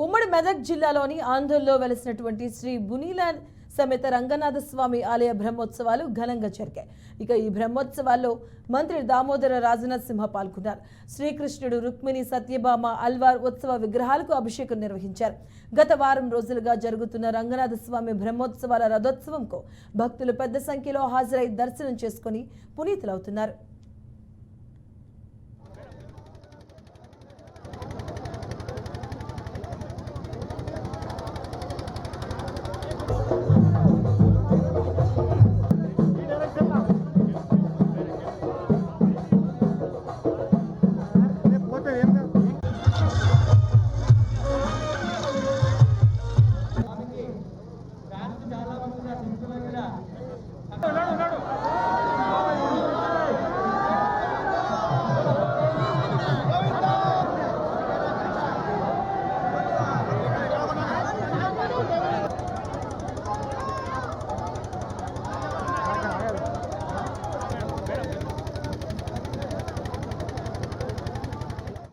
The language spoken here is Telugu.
ఉమ్మడి మెదక్ జిల్లాలోని ఆందోళనలో వెలిసినటువంటి శ్రీ బునీల సమేత రంగనాథ స్వామి ఆలయ బ్రహ్మోత్సవాలు ఘనంగా జరిగాయి. ఇక ఈ బ్రహ్మోత్సవాల్లో మంత్రి దామోదర రాజనరసింహ పాల్గొన్నారు. శ్రీకృష్ణుడు, రుక్మిణి, సత్యభామ, అల్వార్ ఉత్సవ విగ్రహాలకు అభిషేకం నిర్వహించారు. గత వారం రోజులుగా జరుగుతున్న రంగనాథ స్వామి బ్రహ్మోత్సవాల రథోత్సవంకు భక్తులు పెద్ద సంఖ్యలో హాజరై దర్శనం చేసుకుని పునీతులవుతున్నారు.